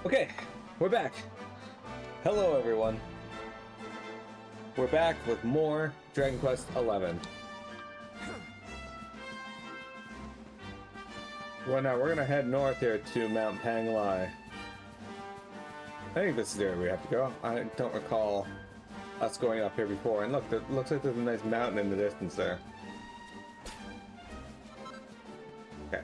Okay, we're back. Hello, everyone. We're back with more Dragon Quest XI. Well, now we're gonna head north here to Mount Panglai. I think this is the area we have to go. I don't recall us going up here before. And look, it looks like there's a nice mountain in the distance there. Okay.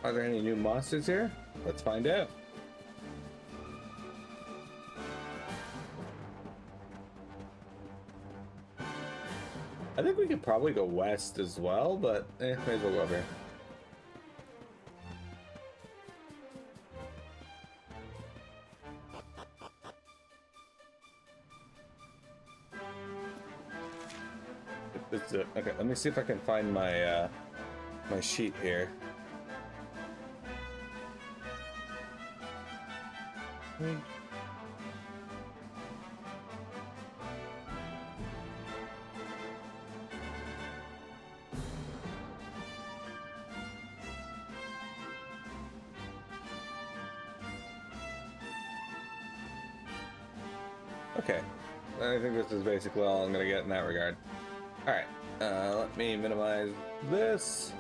Are there any new monsters here? Let's find out. I think we could probably go west as well, but may as well go over here. This is it. Okay, let me see if I can find my my sheet here. Okay, I think this is basically all I'm gonna get in that regard. Alright, let me minimize this.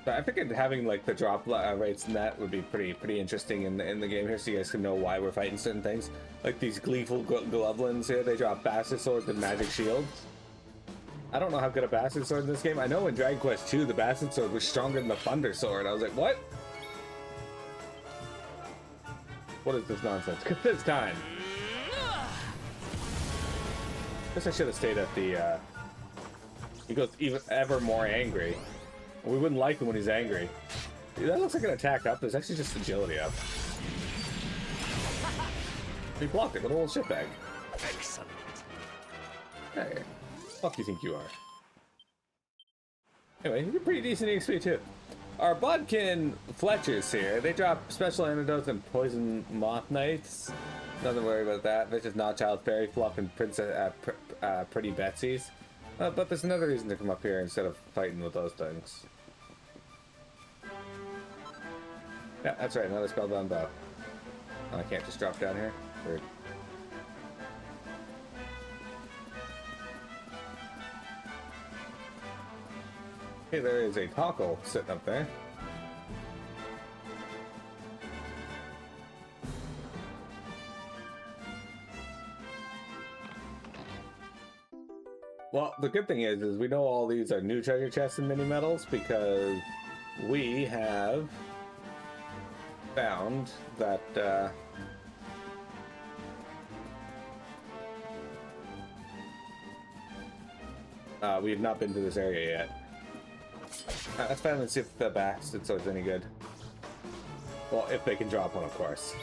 But I figured having like the drop rates in that would be pretty interesting in the game here, so you guys can know why we're fighting certain things. Like these gleeful Glovelins here, they drop bastard swords and magic shields. I don't know how good a bastard sword in this game. I know in Dragon Quest II the bastard sword was stronger than the thunder sword. I was like, what? What is this nonsense? Cause this time. Guess I should have stayed at the he goes even ever more angry. We wouldn't like him when he's angry. Dude, that looks like an attack up. There's actually just agility up. He blocked it with a little shitbag. Excellent. Hey, fuck you think you are? Anyway, you're pretty decent XP too. Our Bodkin Fletchers here, they drop special antidotes and poison moth knights. Nothing to worry about that. There's just Notchild, Fairy Fluff, and Princess Pretty Betsy's. But there's another reason to come up here instead of fighting with those things. Yeah, that's right, another spellbound bow. Oh, I can't just drop down here? Weird. Hey, there is a tackle sitting up there. Well, the good thing is we know all these are new treasure chests and mini medals because we have found that we have not been to this area yet. Let's finally see if the bastard sword's any good. Well, if they can drop one, of course.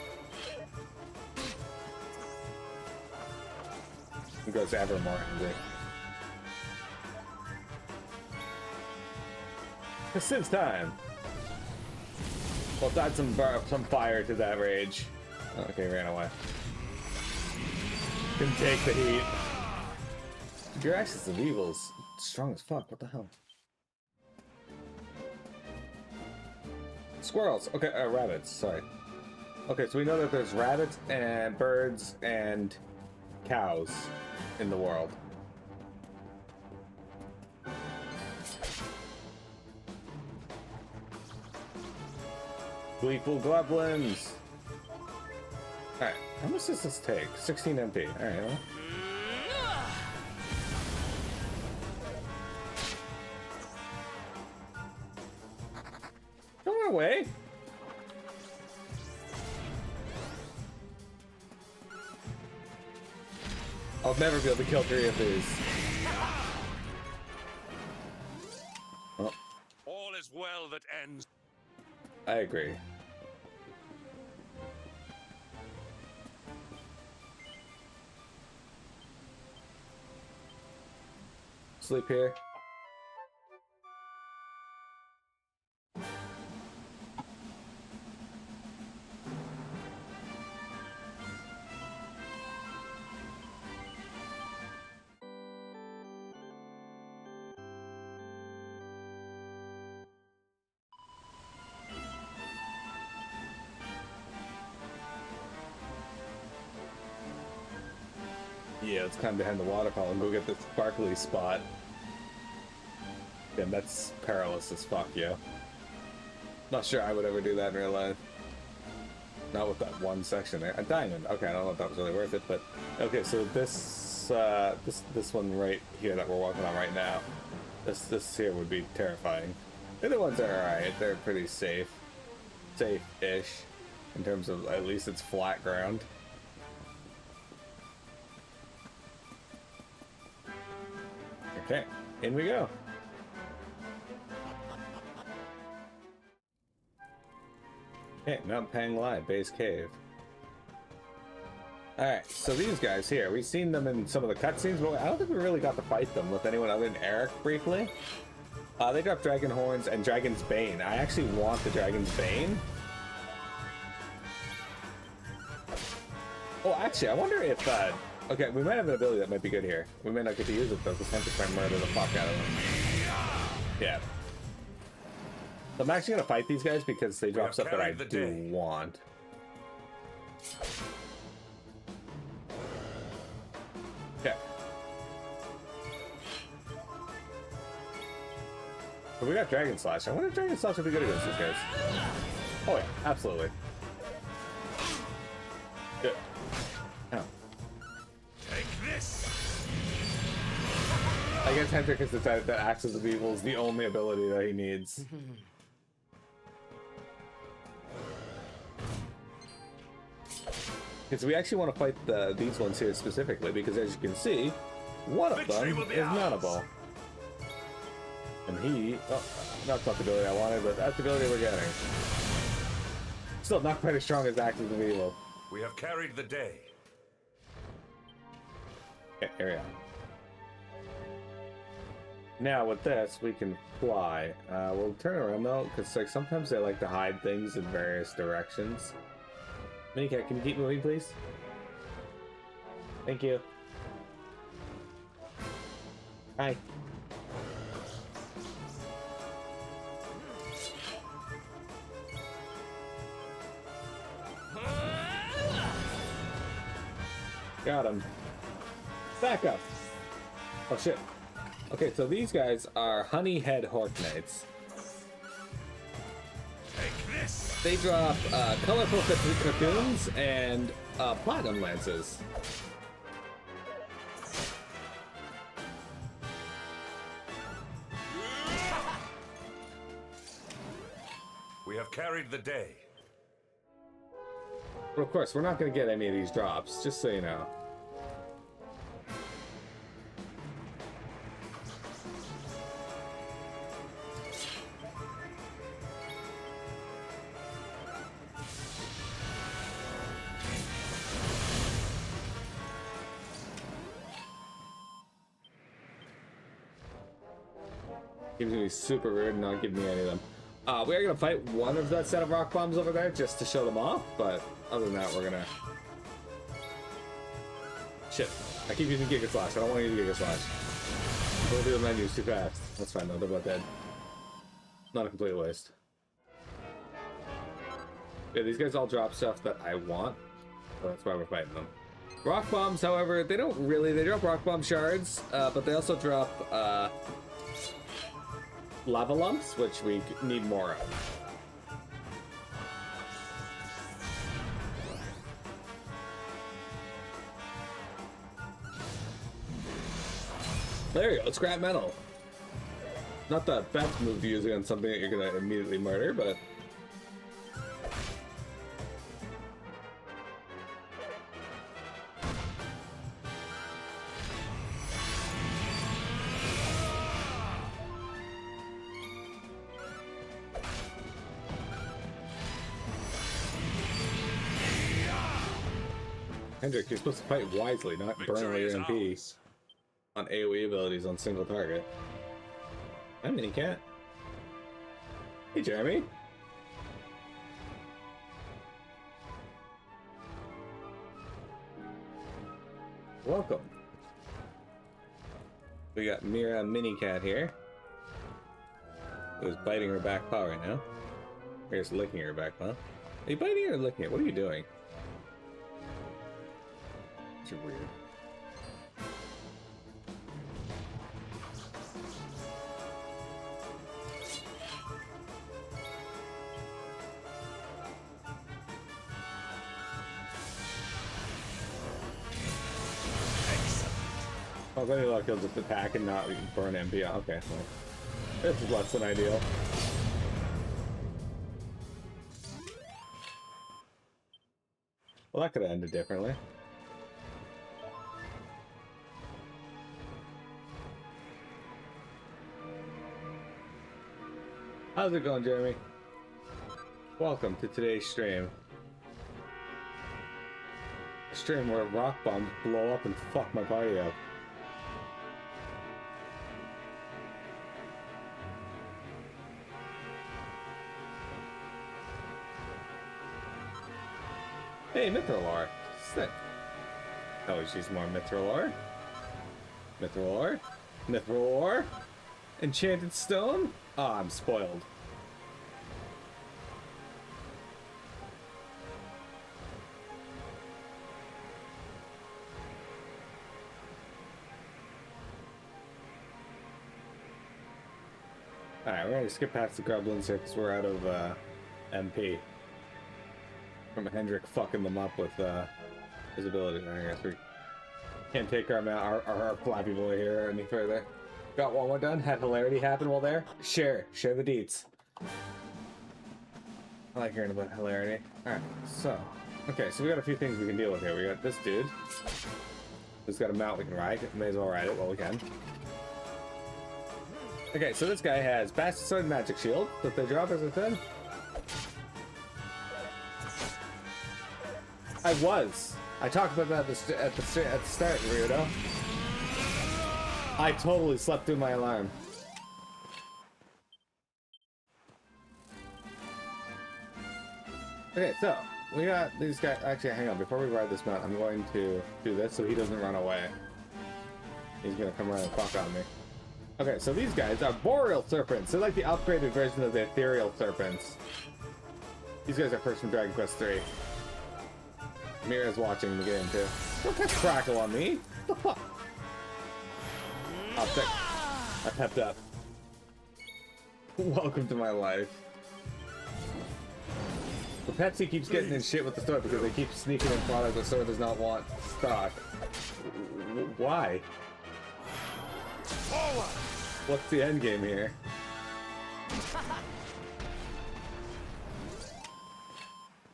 It goes ever more angry. Since time. We'll add some fire to that rage. Okay, ran away. Can take the heat. Your axis of evil's strong as fuck. What the hell? Squirrels. Okay, rabbits. Sorry. Okay, so we know that there's rabbits and birds and cows in the world. Gleeful Goblins! Alright, how much does this take? 16 MP. Alright, well. Go away! I'll never be able to kill 3 of these. Oh. All is well that ends. I agree. Sleep here. Yeah, let's climb behind the waterfall and go get this sparkly spot. Damn, that's perilous as fuck, yo. Not sure I would ever do that in real life. Not with that one section there. A diamond. Okay, I don't know if that was really worth it, but okay. So this this one right here that we're walking on right now, this here would be terrifying. The other ones are alright. They're pretty safe-ish, in terms of at least it's flat ground. Okay, in we go. Okay, Mount Pang Lai, base cave. Alright, so these guys here, we've seen them in some of the cutscenes, but I don't think we really got to fight them with anyone other than Eric briefly. They drop Dragon Horns and Dragon's Bane. I actually want the Dragon's Bane. Oh, actually, I wonder if, okay, we might have an ability that might be good here. We may not get to use it, though, because I'm just trying to murder the fuck out of them. Yeah. So I'm actually going to fight these guys because they drop stuff that I do want. Okay. So we got Dragon Slash. I wonder if Dragon Slash would be good against these guys. Oh yeah, absolutely. Good. Ow. Take this. I guess Hendrik has decided that Axis of Evil is the only ability that he needs. Because we actually want to fight these ones here specifically, because as you can see, one of them is nuttable. And he, oh, not the ability I wanted, but that's the ability we're getting. Still not quite as strong as Axis of Evil. We have carried the day. Okay, here we are. Now with this, we can fly. We'll turn around though, because like sometimes they like to hide things in various directions. Minicat, can you keep moving, please? Thank you. Hi. Got him. Back up. Oh shit. Okay, so these guys are Honeyhead Hork Knights. Take this. They drop colorful cocoons and platinum lances. We have carried the day. But of course, we're not going to get any of these drops, just so you know. Seems to be super rude and not giving me any of them. We are going to fight one of that set of rock bombs over there just to show them off, but other than that, we're going to... Shit. I keep using Giga Slash. I don't want to use Giga Slash. Go through the menus too fast. That's fine though, they're both dead. Not a complete waste. Yeah, these guys all drop stuff that I want, so that's why we're fighting them. Rock bombs, however, they don't really... They drop rock bomb shards, but they also drop... lava lumps, which we need more of. There you go, scrap metal. Not the best move to use against something that you're gonna immediately murder, but... Hendrik, you're supposed to fight wisely, not burn all your MP on AoE abilities on single target. Hi, Minicat. Hey, Jeremy. Welcome. We got Mira Minicat here, who's biting her back paw right now. Or just licking her back paw. Are you biting it or licking it? What are you doing? You're weird. Oh, with any luck, he'll just attack and not burn MP. Okay, well, this is less than ideal. Well, that could have ended differently. How's it going, Jeremy? Welcome to today's stream. A stream where rock bombs blow up and fuck my party up. Hey, Mithril. Sick. Oh, she's more Mithril. Mithril. Mithril. Enchanted stone? Ah, I'm spoiled. Alright, we're gonna skip past the Grublins here because we're out of MP. From Hendrik fucking them up with his ability. I guess we can't take our flappy boy here any further. Got one more done. Had hilarity happen while there. Share the deets. I like hearing about hilarity. Alright, so. Okay, so we got a few things we can deal with here. We got this dude who's got a mount we can ride. May as well ride it while we can. Okay, so this guy has Bastard Sword and Magic Shield. So if they drop, as I said. I talked about that at the start, weirdo. I totally slept through my alarm. Okay, so we got these guys. Actually, hang on. Before we ride this mount, I'm going to do this so he doesn't run away. He's gonna come around and fuck on me. Okay, so these guys are Boreal Serpents. They're like the upgraded version of the Ethereal Serpents. These guys are first from Dragon Quest III. Mira's watching the game too. Don't catch Crackle on me. What the fuck? Oh, sick. I pepped up. Welcome to my life. The Pepsi keeps getting in shit with the store because they keep sneaking in products the store does not want stock. Why? What's the end game here?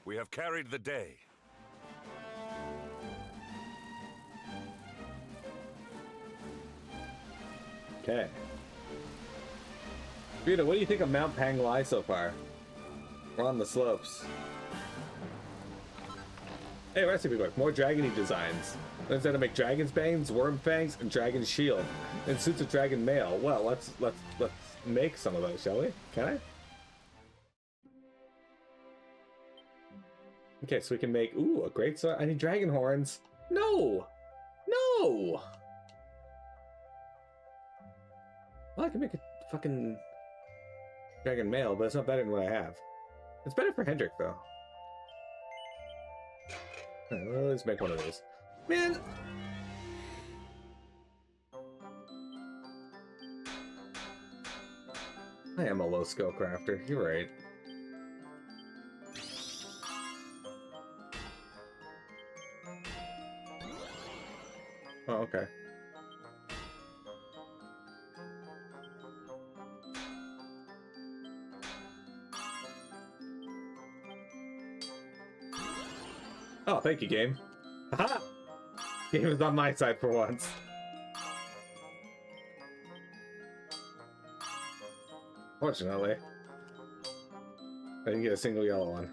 We have carried the day. Okay. Rita, what do you think of Mount Panglai so far? We're on the slopes. Hey, recipe book. More dragony designs. Learns how to make dragon's bangs, worm fangs, and dragon shield. And suits of dragon mail. Well, let's make some of those, shall we? Can I? Okay, so we can make a great sword. I need dragon horns. No! No! Well, I can make a fucking dragon mail, but it's not better than what I have. It's better for Hendrik, though. Alright, well, let's make one of these. Man! I am a low-skill crafter. You're right. Oh, okay. Oh, thank you, game. Haha! Game is on my side for once. Fortunately, I didn't get a single yellow one.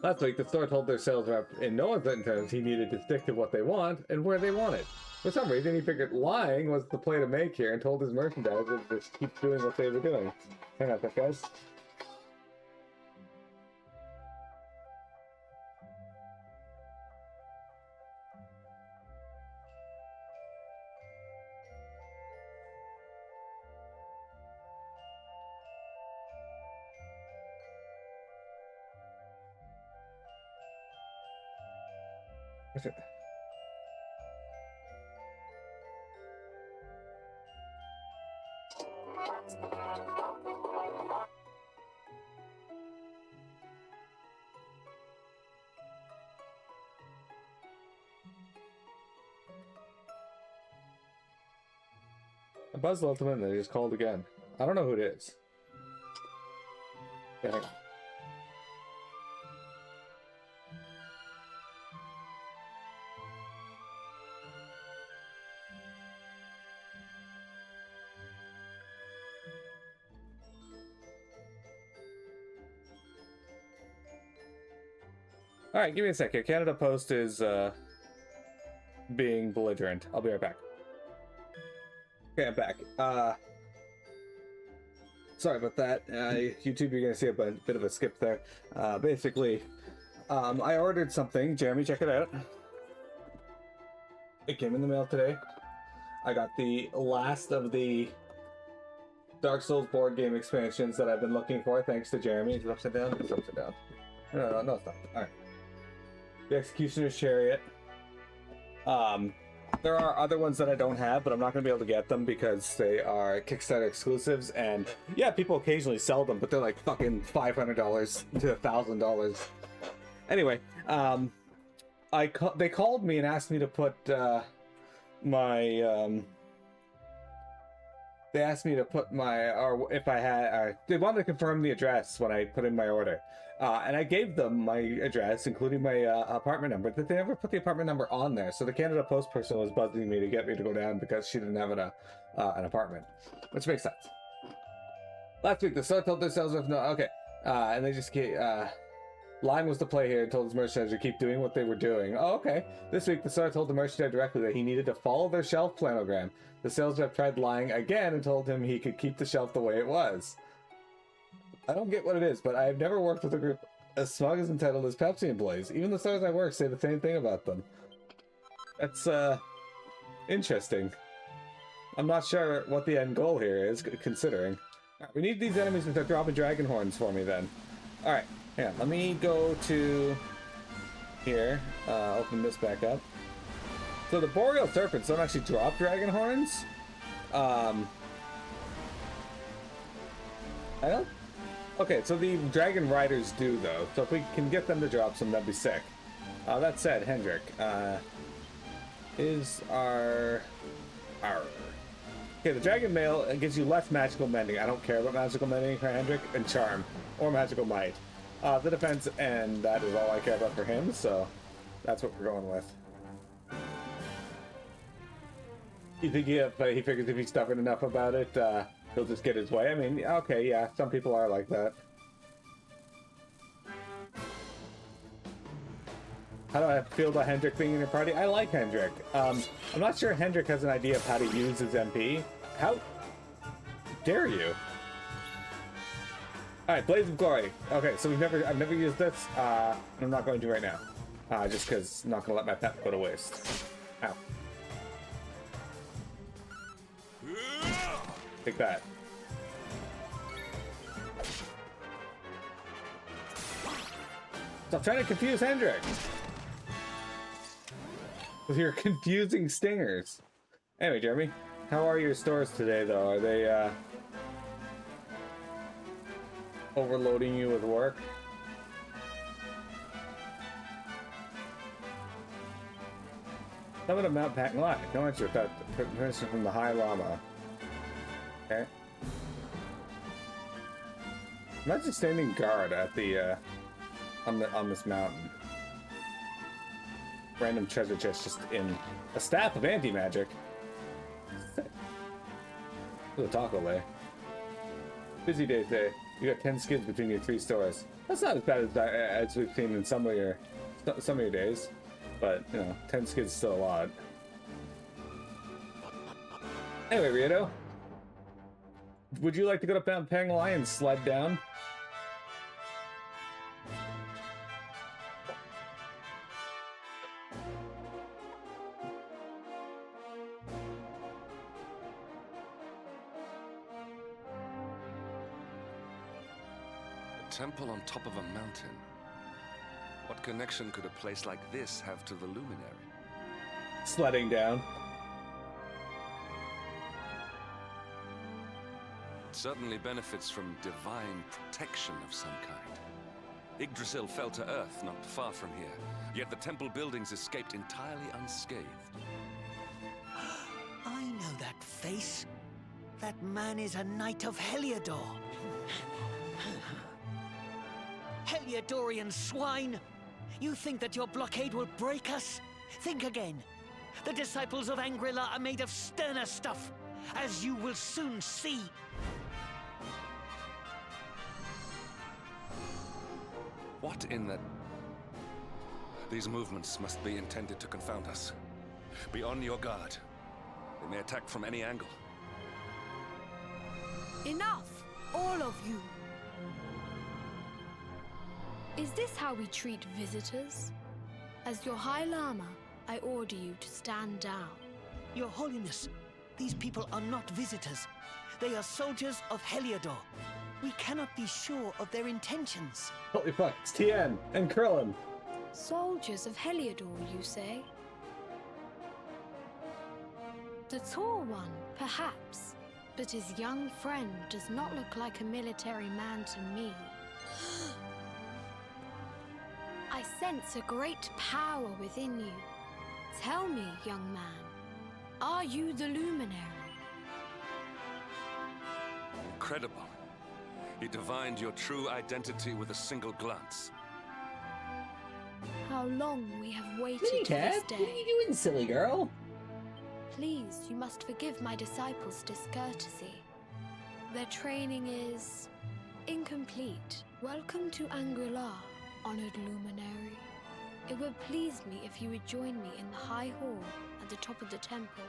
Last week, the store told their sales rep in no one's terms he needed to stick to what they want and where they want it. For some reason, he figured lying was the play to make here and told his merchandisers to just keep doing what they were doing. Hang on a sec, guys. I buzzed the ultimate and they just called again. I don't know who it is. Okay, hang on. All right, give me a second. Canada Post is being belligerent. I'll be right back. Okay, I'm back. Sorry about that. YouTube, you're gonna see a bit of a skip there. Basically, I ordered something. Jeremy, check it out. It came in the mail today. I got the last of the Dark Souls board game expansions that I've been looking for, thanks to Jeremy. Is it upside down? It's upside down. No, it's not. All right. The Executioner's Chariot. There are other ones that I don't have, but I'm not going to be able to get them because they are Kickstarter exclusives. And yeah, people occasionally sell them, but they're like fucking $500 to $1,000. Anyway, they called me and asked me to put they asked me to put or if I had, they wanted to confirm the address when I put in my order. And I gave them my address, including my apartment number, but they never put the apartment number on there. So the Canada Post person was buzzing me to get me to go down because she didn't have an apartment, which makes sense. Last week, the store told their sales rep, no, okay. And they just Lime was the play here and told his merchandise to keep doing what they were doing. Oh, okay. This week, the store told the merchandise directly that he needed to follow their shelf planogram. The sales rep tried lying again and told him he could keep the shelf the way it was. I don't get what it is, but I have never worked with a group as smug as entitled as Pepsi employees. Even the stores I work say the same thing about them. That's, interesting. I'm not sure what the end goal here is, considering. Right, we need these enemies to start dropping dragon horns for me, then. Alright, yeah, let me go to here, open this back up. So the Boreal Serpents don't actually drop dragon horns. I don't... Okay, so the Dragon Riders do, though. So if we can get them to drop some, that'd be sick. That said, Hendrik, is our... Okay, the Dragon Mail gives you less magical mending. I don't care about magical mending for Hendrik, and Charm, or magical might. The defense, and that is all I care about for him, so that's what we're going with. You think he figures if he's stubborn enough about it, he'll just get his way? I mean, okay, yeah, some people are like that. How do I feel about Hendrik being in your party? I like Hendrik. I'm not sure Hendrik has an idea of how to use his MP. How dare you? Alright, Blaze of Glory. Okay, so I've never used this, and I'm not going to right now. Just because I'm not going to let my pet go to waste. Ow. Take that. Stop trying to confuse Hendrik with your confusing stingers. Anyway, Jeremy, how are your stores today, though? Are they overloading you with work? Summit of Mount Patnglai. No answer without permission from the High Lama. Okay. Imagine standing guard at the on this mountain. Random treasure chest just in a staff of anti-magic. The taco lay. Busy day today. You got 10 skids between your 3 stores. That's not as bad as we've seen in some of your days, but you know, 10 skids is still a lot. Anyway, Rito, would you like to go to Mount Patnglai and sled down? Temple on top of a mountain. What connection could a place like this have to the luminary? Sledding down. It certainly benefits from divine protection of some kind. Yggdrasil fell to earth not far from here, yet the temple buildings escaped entirely unscathed. I know that face. That man is a knight of Heliodor. Heliodorian swine! You think that your blockade will break us? Think again. The disciples of Angrila are made of sterner stuff, as you will soon see. What in the... These movements must be intended to confound us. Be on your guard. They may attack from any angle. Enough! All of you! Is this how we treat visitors? As your High Lama, I order you to stand down. Your Holiness, these people are not visitors. They are soldiers of Heliodor. We cannot be sure of their intentions. Holy fuck, it's Tien and Krillin. Soldiers of Heliodor, you say? The tall one, perhaps, but his young friend does not look like a military man to me. I sense a great power within you. Tell me, young man, are you the Luminary? Incredible. He divined your true identity with a single glance. How long we have waited for this Minicat, day. what are you doing, silly girl? Please, you must forgive my disciples' discourtesy. Their training is incomplete. Welcome to Angrila, honored luminary. It would please me if you would join me in the High Hall at the top of the temple.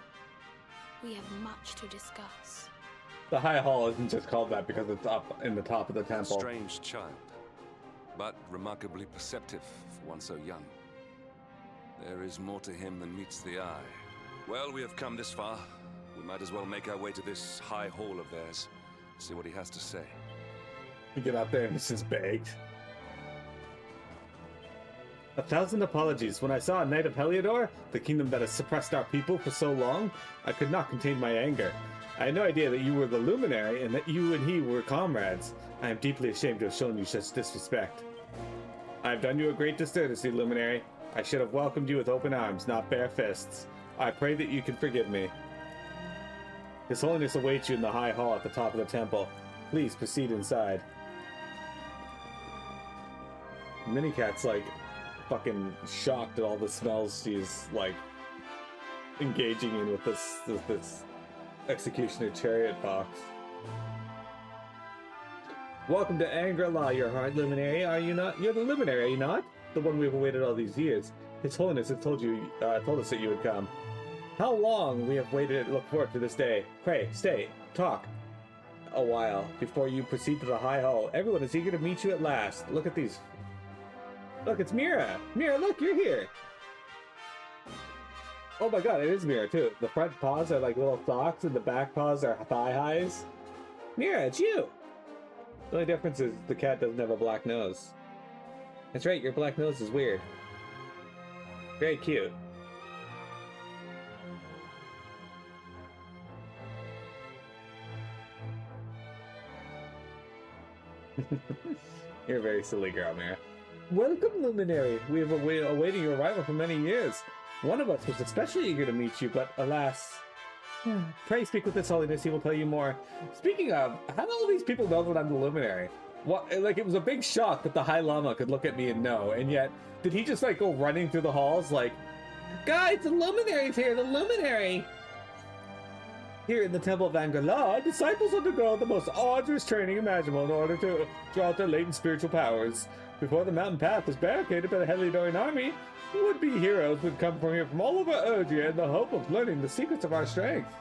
We have much to discuss. The High Hall isn't just called that because it's up in the top of the temple. Strange child, but remarkably perceptive for one so young. There is more to him than meets the eye. Well, we have come this far. We might as well make our way to this High Hall of theirs. See what he has to say. You get out there and it's just baked. 1,000 apologies. When I saw a Knight of Heliodor, the kingdom that has suppressed our people for so long, I could not contain my anger. I had no idea that you were the Luminary and that you and he were comrades. I am deeply ashamed to have shown you such disrespect. I have done you a great disservice, Luminary. I should have welcomed you with open arms, not bare fists. I pray that you can forgive me. His Holiness awaits you in the High Hall at the top of the temple. Please proceed inside. Minicat's like fucking shocked at all the smells she's like engaging in with this executioner chariot box. Welcome to Angrila, your hard luminary. Are you not? You're the luminary, are you not? The one we've awaited all these years. His Holiness has told us that you would come. How long we have waited and looked forward to this day. Pray, stay, talk a while before you proceed to the High Hall. Everyone is eager to meet you at last. Look at these. Look, it's Mira. Mira, look, you're here. Oh my god, it is Mira too. The front paws are like little socks and the back paws are thigh highs. Mira, it's you. The only difference is the cat doesn't have a black nose. That's right, your black nose is weird. Very cute. You're a very silly girl, Mira. Welcome, Luminary. We have awaiting your arrival for many years. One of us was especially eager to meet you, but alas. Pray speak with His Holiness, he will tell you more. Speaking of, how do all these people know that I'm the Luminary? What, like, it was a big shock that the High Lama could look at me and know, and yet, did he just, like, go running through the halls like, guys, the Luminary's here, the Luminary! Here in the Temple of Angrila, disciples undergo the most arduous training imaginable in order to draw out their latent spiritual powers. Before the mountain path was barricaded by the Heliodorian army, would-be heroes would come from here from all over Erdria in the hope of learning the secrets of our strength.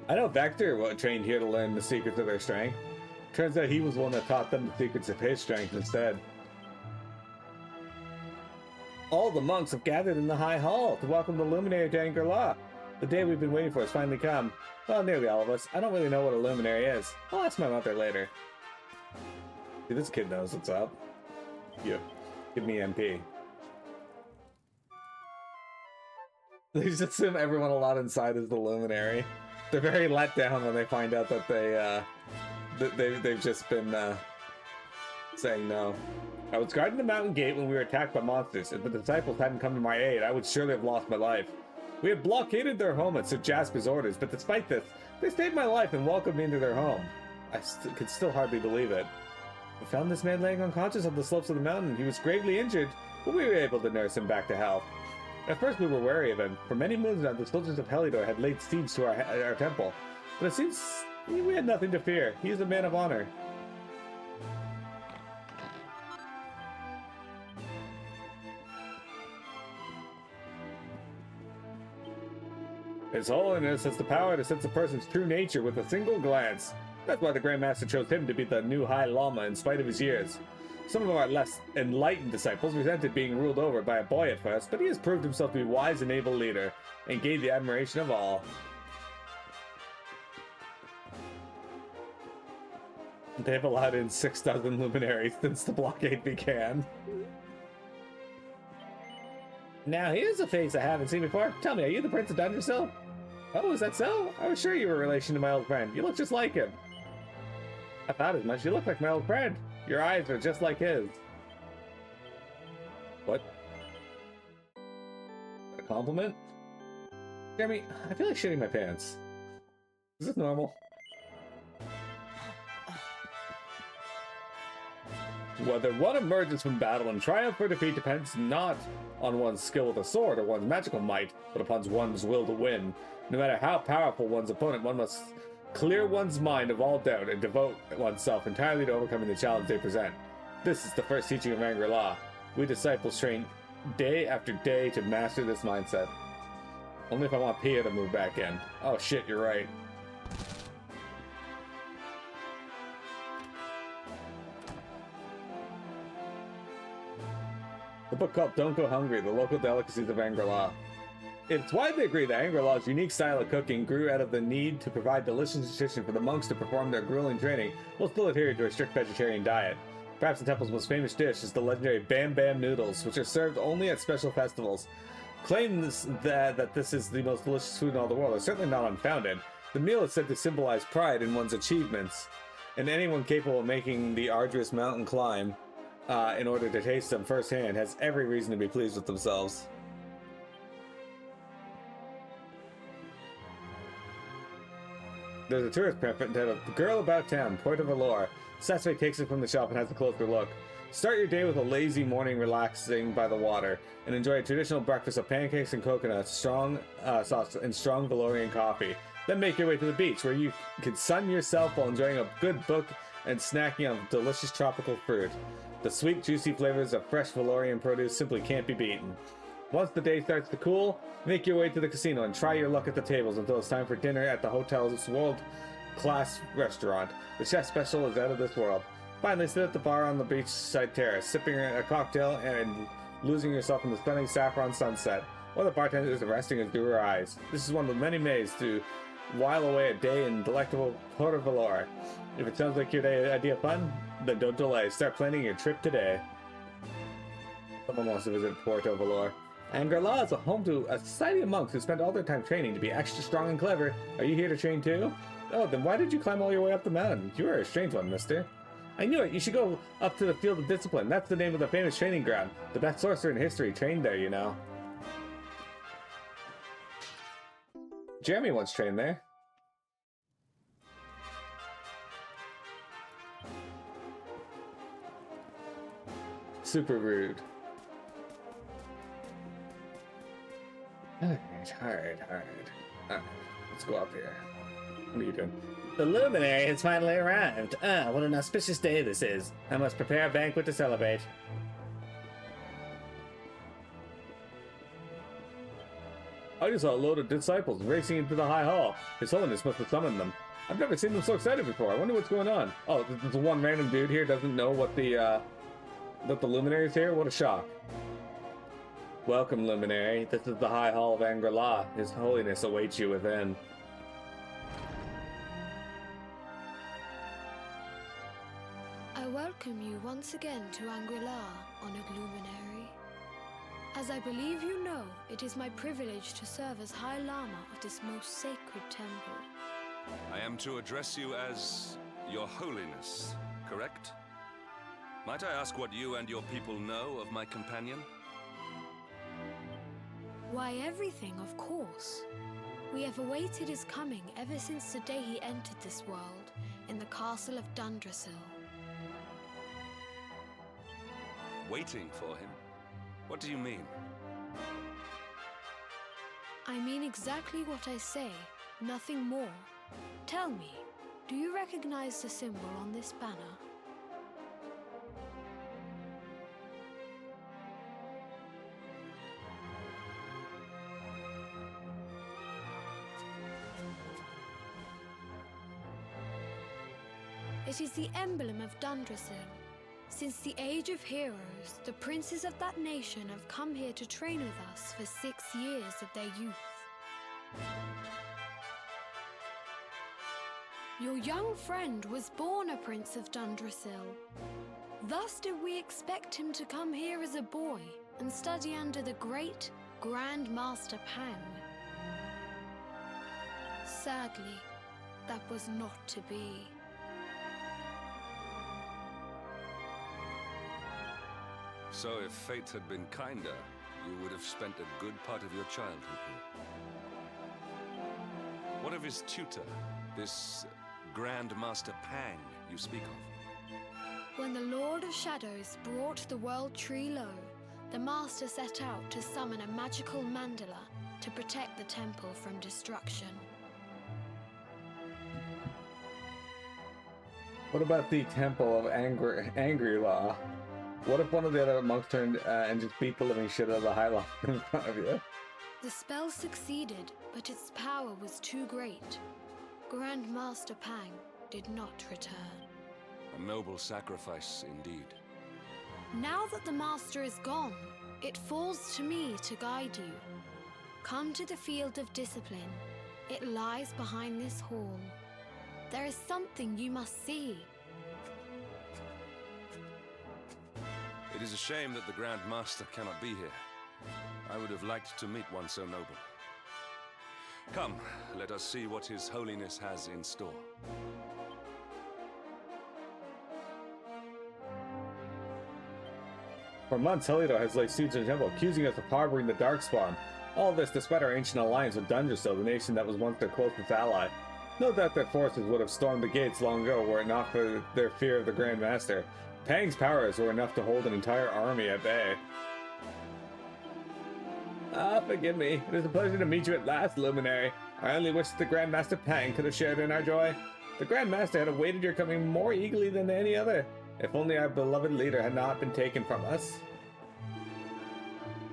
I know Vector trained here to learn the secrets of their strength. Turns out he was the one that taught them the secrets of his strength instead. All the monks have gathered in the High Hall to welcome the Luminary to Angrila. The day we've been waiting for has finally come. Well, nearly all of us. I don't really know what a Luminary is. I'll ask my mother later. See, this kid knows what's up. Yeah. Give me MP. They just assume everyone allowed inside is the Luminary. They're very let down when they find out that they've just been saying no. I was guarding the mountain gate when we were attacked by monsters. If the disciples hadn't come to my aid, I would surely have lost my life. We had blockaded their home at Sir Jasper's orders, but despite this, they saved my life and welcomed me into their home. I could still hardly believe it. We found this man laying unconscious on the slopes of the mountain. He was gravely injured, but we were able to nurse him back to health. At first we were wary of him. For many moons now, the soldiers of Helidor had laid siege to our temple. But it seems we had nothing to fear. He is a man of honor. His Holiness has the power to sense a person's true nature with a single glance. That's why the Grand Master chose him to be the new High Lama in spite of his years. Some of our less enlightened disciples resented being ruled over by a boy at first, but he has proved himself to be a wise and able leader, and gained the admiration of all. They've allowed in 6,000 luminaries since the blockade began. Now here's a face I haven't seen before. Tell me, are you the Prince of Dundersill? Oh, is that so? I was sure you were a relation to my old friend. You look just like him. I thought as much. You look like my old friend. Your eyes are just like his. What? A compliment? Jeremy, I feel like shitting my pants. Is this normal? Whether one emerges from battle in triumph or defeat depends not on one's skill with a sword or one's magical might, but upon one's will to win. No matter how powerful one's opponent, one must clear one's mind of all doubt and devote oneself entirely to overcoming the challenge they present. This is the first teaching of Angri-La. We disciples train day after day to master this mindset. Only if I want Pia to move back in. Oh shit, you're right. The book called Don't Go Hungry, the local delicacies of Angri-La. It's widely agreed that Angri-La's unique style of cooking grew out of the need to provide delicious nutrition for the monks to perform their grueling training while still adhering to a strict vegetarian diet. Perhaps the temple's most famous dish is the legendary Bam Bam noodles, which are served only at special festivals. Claims that this is the most delicious food in all the world are certainly not unfounded. The meal is said to symbolize pride in one's achievements, and anyone capable of making the arduous mountain climb in order to taste them firsthand has every reason to be pleased with themselves. There's a tourist pamphlet entitled The Girl About Town, Port of Allure. Sasve takes it from the shelf and has a closer look. Start your day with a lazy morning relaxing by the water, and enjoy a traditional breakfast of pancakes and coconuts, strong sauce, and strong Valorian coffee. Then make your way to the beach, where you can sun yourself while enjoying a good book and snacking on delicious tropical fruit. The sweet, juicy flavors of fresh Valorian produce simply can't be beaten. Once the day starts to cool, make your way to the casino and try your luck at the tables until it's time for dinner at the hotel's world-class restaurant. The chef special is out of this world. Finally, sit at the bar on the beachside terrace, sipping a cocktail and losing yourself in the stunning saffron sunset, while the bartender is resting his blue eyes. This is one of the many ways to while away a day in delectable Port of Valor. If it sounds like your idea of fun, then don't delay. Start planning your trip today. Someone wants to visit Porto Valor. Angri-La is a home to a society of monks who spend all their time training to be extra strong and clever. Are you here to train too? Oh, then why did you climb all your way up the mountain? You are a strange one, mister. I knew it. You should go up to the Field of Discipline. That's the name of the famous training ground. The best sorcerer in history trained there, you know. Jeremy once trained there. Super rude. Alright. Let's go up here. What are you doing? The luminary has finally arrived. Ah, what an auspicious day this is. I must prepare a banquet to celebrate. I just saw a load of disciples racing into the High Hall. His Holiness must have summoned them. I've never seen them so excited before. I wonder what's going on. Oh, there's one random dude here doesn't know what that the luminary is here? What a shock. Welcome, luminary. This is the High Hall of Angri-La. His Holiness awaits you within. I welcome you once again to Angri-La, honored luminary. As I believe you know, it is my privilege to serve as High Lama of this most sacred temple. I am to address you as Your Holiness, correct? Might I ask what you and your people know of my companion? Why, everything, of course. We have awaited his coming ever since the day he entered this world in the castle of Dundrasil. Waiting for him? What do you mean? I mean exactly what I say, nothing more. Tell me, do you recognize the symbol on this banner? It is the emblem of Dundrasil. Since the age of heroes, the princes of that nation have come here to train with us for 6 years of their youth. Your young friend was born a prince of Dundrasil. Thus did we expect him to come here as a boy and study under the great Grand Master Pang. Sadly, that was not to be. So if fate had been kinder, you would have spent a good part of your childhood here. What of his tutor, this Grand Master Pang you speak of? When the Lord of Shadows brought the World Tree low, the Master set out to summon a magical mandala to protect the temple from destruction. What about the Temple of Angry Law? What if one of the other monks turned and just beat the living shit out of the High Law in front of you? The spell succeeded, but its power was too great. Grand Master Pang did not return. A noble sacrifice indeed. Now that the Master is gone, it falls to me to guide you. Come to the field of discipline. It lies behind this hall. There is something you must see. It is a shame that the Grand Master cannot be here. I would have liked to meet one so noble. Come, let us see what His Holiness has in store. For months, Helito has laid siege to the temple, accusing us of harboring the Darkspawn. All this despite our ancient alliance with Dundrasil, the nation that was once their closest ally. No doubt their forces would have stormed the gates long ago were it not for their fear of the Grand Master. Pang's powers were enough to hold an entire army at bay. Ah, forgive me. It is a pleasure to meet you at last, Luminary. I only wish the Grand Master Pang could have shared in our joy. The Grand Master had awaited your coming more eagerly than any other. If only our beloved leader had not been taken from us.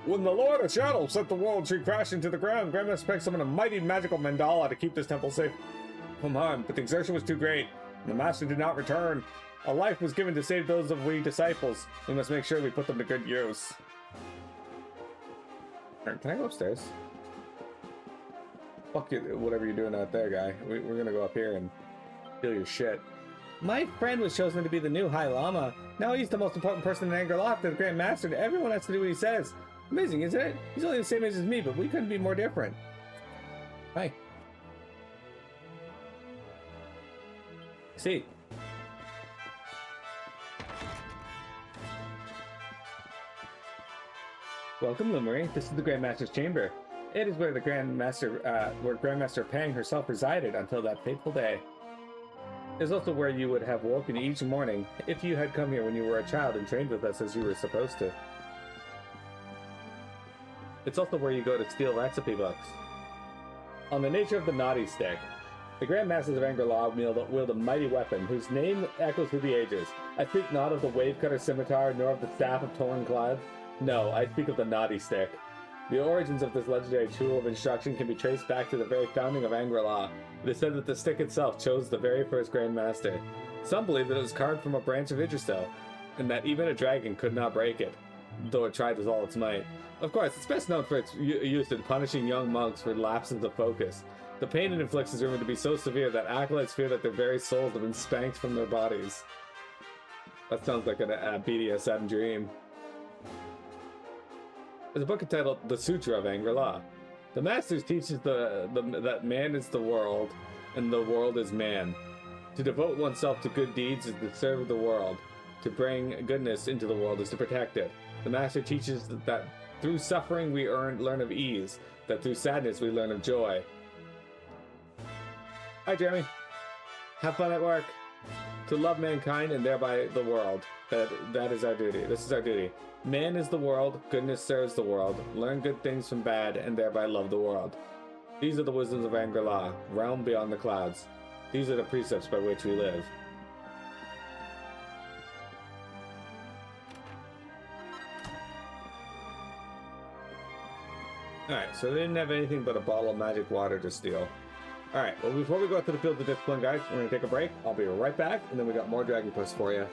When the Lord of Shadow sent the World Tree crashing to the ground, Grand Master Pang summoned a mighty magical mandala to keep this temple safe from harm, but the exertion was too great, and the Master did not return. A life was given to save those of we disciples. We must make sure we put them to good use. Alright, can I go upstairs? Fuck you, whatever you're doing out there, guy. We're gonna go up here and steal your shit. My friend was chosen to be the new High Lama. Now he's the most important person in Angry after the Grand Master, and everyone has to do what he says. Amazing, isn't it? He's only the same age as me, but we couldn't be more different. Hi. See. Welcome, Luminary. This is the Grand Master's chamber. It is where the where Grandmaster Pang herself resided until that fateful day. It is also where you would have woken each morning if you had come here when you were a child and trained with us as you were supposed to. It's also where you go to steal recipe books. On the nature of the naughty stick, the Grand Masters of Angri-La wield a mighty weapon whose name echoes through the ages. I speak not of the wave-cutter scimitar, nor of the staff of torn clouds. No, I speak of the naughty stick. The origins of this legendary tool of instruction can be traced back to the very founding of Angri-La. It is said that the stick itself chose the very first Grand Master. Some believe that it was carved from a branch of Yggdrasil, and that even a dragon could not break it, though it tried with all its might. Of course, it's best known for its use in punishing young monks for lapses of focus. The pain it inflicts is rumored to be so severe that acolytes fear that their very souls have been spanked from their bodies. That sounds like a BDSM dream. There's a book entitled The Sutra of Angri-La. The Masters teaches that man is the world, and the world is man. To devote oneself to good deeds is to serve the world. to bring goodness into the world is to protect it. The Master teaches that through suffering we learn of ease, that through sadness we learn of joy. Hi, Jeremy. Have fun at work. To love mankind and thereby the world. That is our duty. This is our duty. Man is the world, goodness serves the world. Learn good things from bad and thereby love the world. These are the wisdoms of Angri-La, realm beyond the clouds. These are the precepts by which we live. Alright, so they didn't have anything but a bottle of magic water to steal. Alright, well before we go out to the field of discipline, guys, we're going to take a break. I'll be right back, and then we got more Dragon Quest for you.